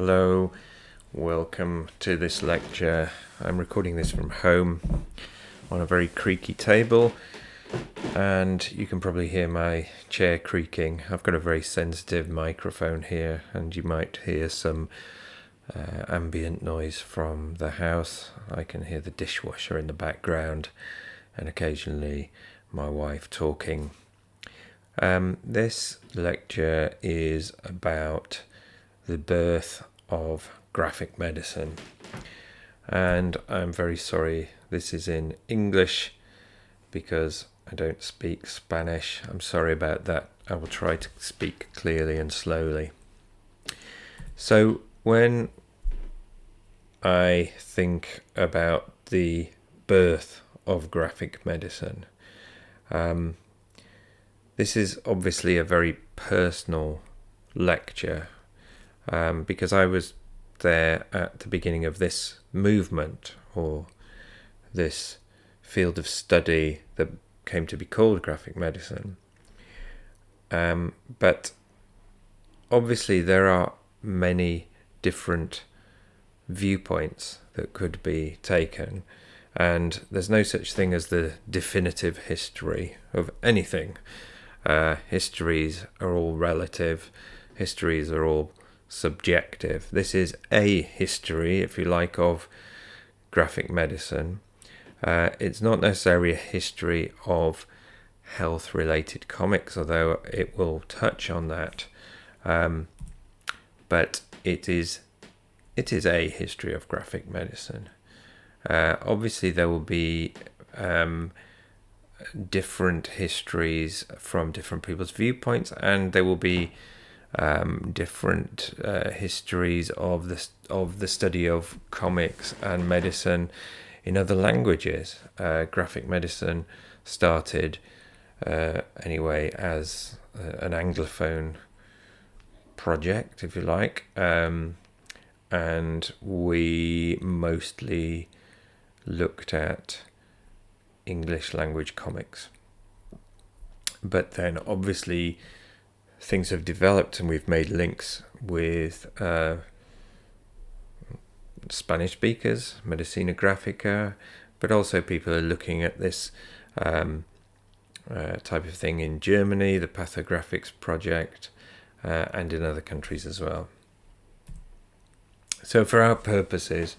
Hello, welcome to this lecture. I'm recording this from home on a very creaky table, and you can probably hear my chair creaking. I've got a very sensitive microphone here, and you might hear some ambient noise from the house. I can hear the dishwasher in the background and occasionally my wife talking. This lecture is about the birth of graphic medicine, and I'm very sorry this is in English because I don't speak Spanish. I'm sorry about that. I will try to speak clearly and slowly. So when I think about the birth of graphic medicine, this is obviously a very personal lecture because I was there at the beginning of this movement, or this field of study that came to be called graphic medicine. But obviously there are many different viewpoints that could be taken, and there's no such thing as the definitive history of anything. Histories are all relative, histories are all subjective. This is a history, if you like, of graphic medicine. It's not necessarily a history of health-related comics, although it will touch on that. But it is a history of graphic medicine. Obviously, there will be different histories from different people's viewpoints, and there will be different histories of the study of comics and medicine in other languages. Graphic medicine started anyway as an Anglophone project, if you like, and we mostly looked at English language comics. But then obviously things have developed, and we've made links with Spanish speakers, Medicina Grafica, but also people are looking at this type of thing in Germany, the Pathographics project, and in other countries as well. So for our purposes,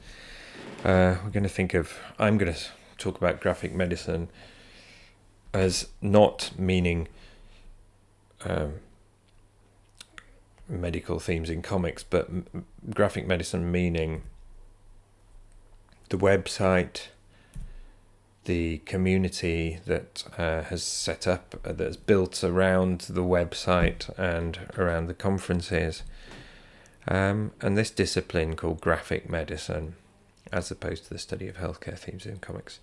I'm going to talk about graphic medicine as not meaning medical themes in comics, but graphic medicine meaning the website, the community that has set up, that's built around the website and around the conferences, and this discipline called graphic medicine, as opposed to the study of healthcare themes in comics.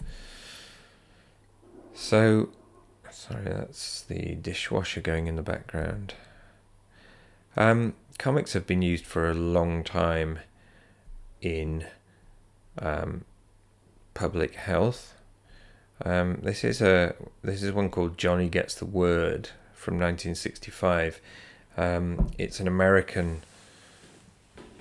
So, sorry, that's the dishwasher going in the background. Comics have been used for a long time in public health. This is one called Johnny Gets the Word from 1965. It's an American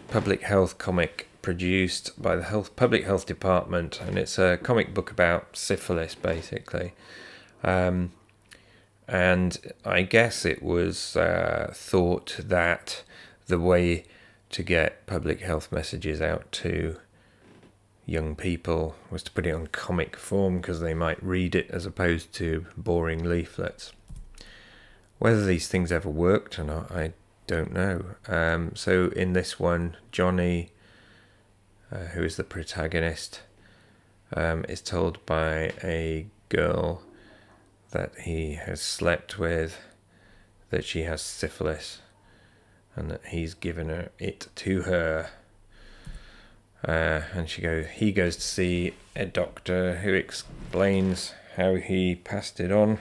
public health comic produced by the public health department, and it's a comic book about syphilis, basically. And I guess it was thought that the way to get public health messages out to young people was to put it on comic form, because they might read it as opposed to boring leaflets. Whether these things ever worked or not, I don't know. So in this one, Johnny, who is the protagonist, is told by a girl that he has slept with that she has syphilis, and that he's given it to her. And he goes to see a doctor who explains how he passed it on,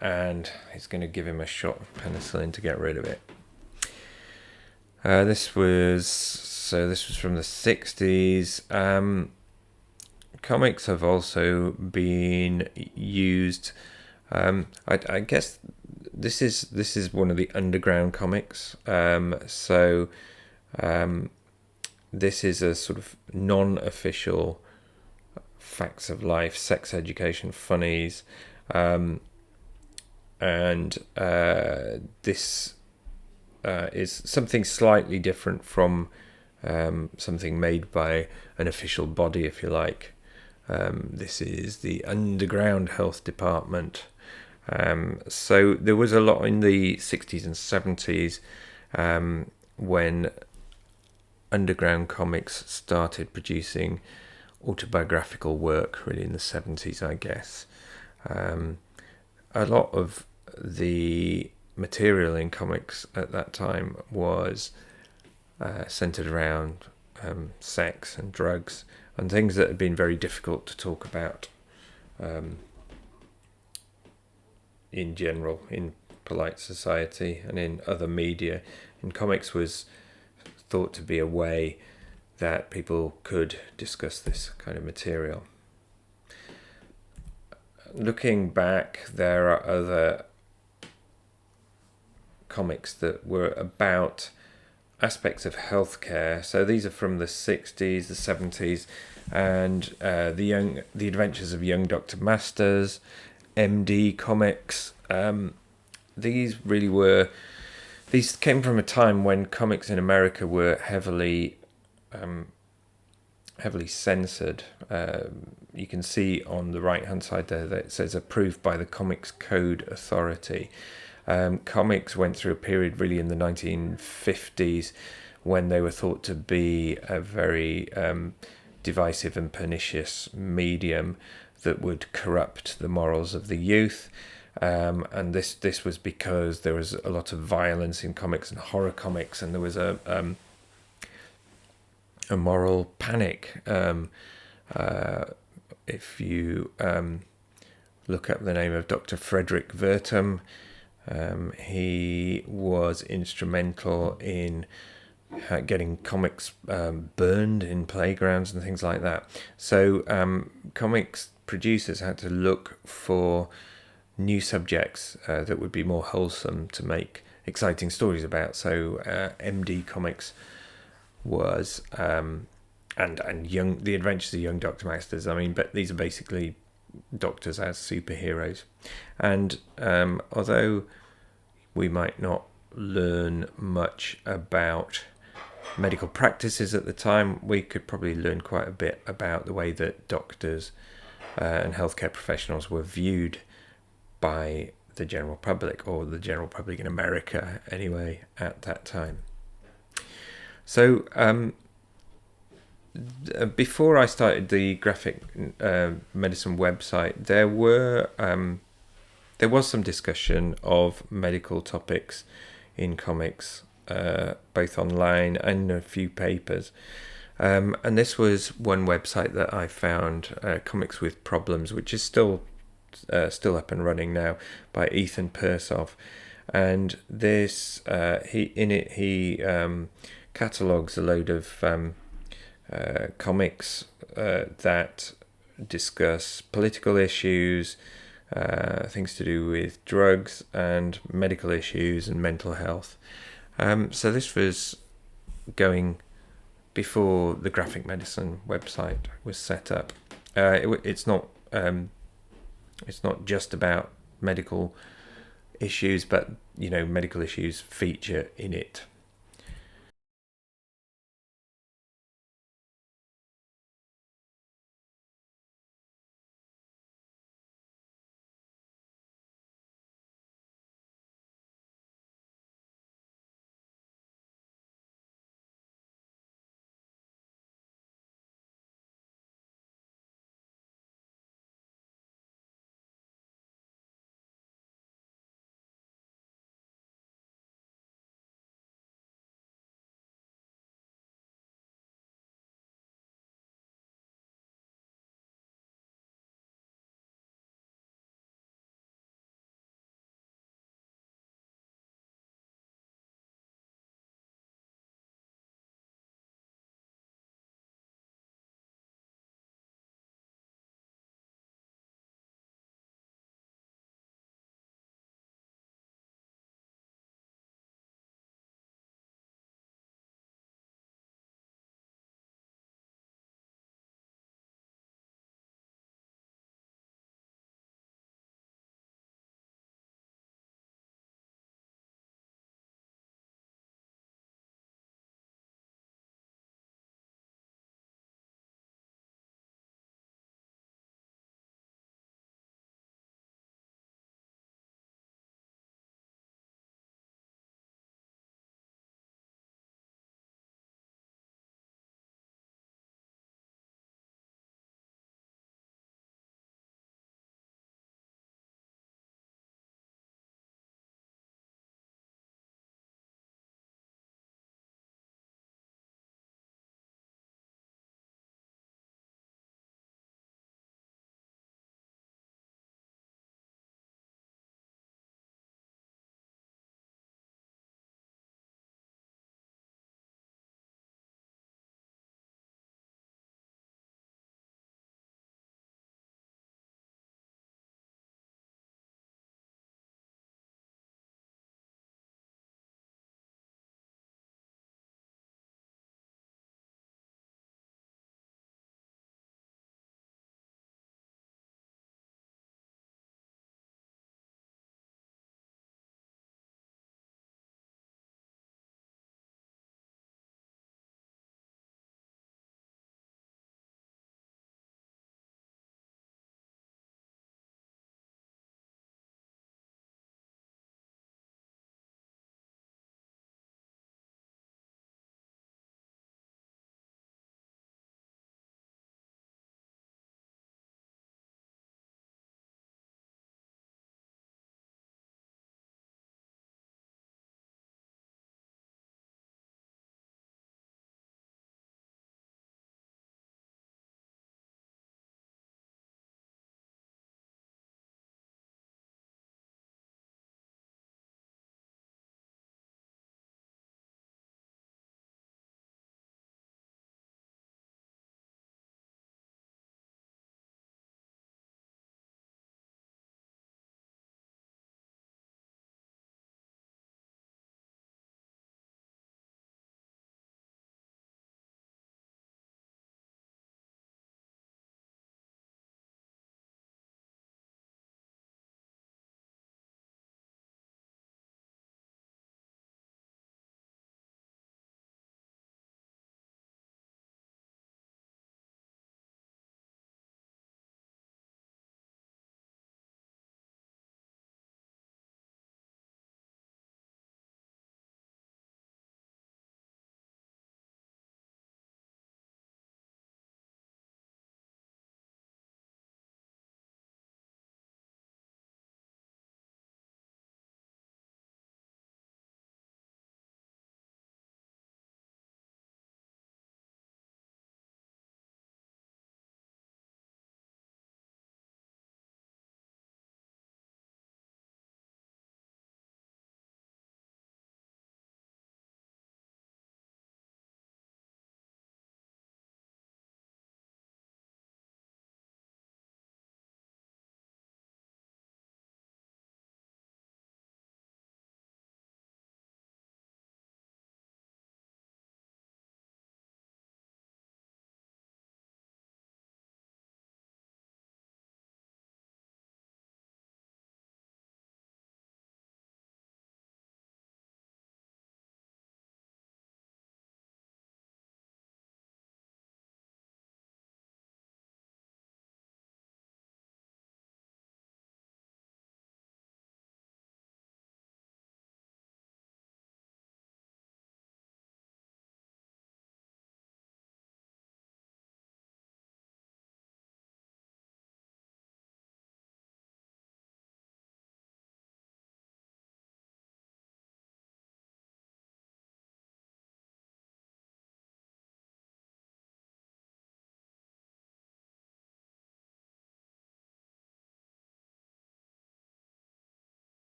and he's going to give him a shot of penicillin to get rid of it. This was from the 60s. Comics have also been used. I guess this is one of the underground comics. So This is a sort of non-official facts of life, sex education funnies, and this is something slightly different from something made by an official body, if you like. This is the Underground Health Department. So there was a lot in the 60s and 70s when underground comics started producing autobiographical work, really in the 70s, I guess. A lot of the material in comics at that time was centered around sex and drugs and things that had been very difficult to talk about in general, in polite society and in other media. And comics was thought to be a way that people could discuss this kind of material. Looking back, there are other comics that were about aspects of healthcare. So these are from the 60s, the 70s, and the Adventures of Young Dr. Masters, MD comics. These came from a time when comics in America were heavily censored. You can see on the right hand side there that it says approved by the Comics Code Authority. Comics went through a period really in the 1950s when they were thought to be a very divisive and pernicious medium that would corrupt the morals of the youth. And this was because there was a lot of violence in comics and horror comics, and there was a moral panic. If you look up the name of Dr. Frederick Vertum, he was instrumental in getting comics burned in playgrounds and things like that. So comics producers had to look for new subjects that would be more wholesome to make exciting stories about. So MD comics was and the Adventures of Young Dr. Masters. I mean, but these are basically doctors as superheroes. And although we might not learn much about medical practices at the time, we could probably learn quite a bit about the way that doctors and healthcare professionals were viewed by the general public, or the general public in America anyway, at that time. So before I started the graphic medicine website, there was some discussion of medical topics in comics, both online and a few papers. And this was one website that I found, Comics with Problems, which is still up and running now, by Ethan Persoff. And this he catalogues a load of comics that discuss political issues, things to do with drugs and medical issues and mental health. So this was going before the graphic medicine website was set up. It's not just about medical issues, but medical issues feature in it.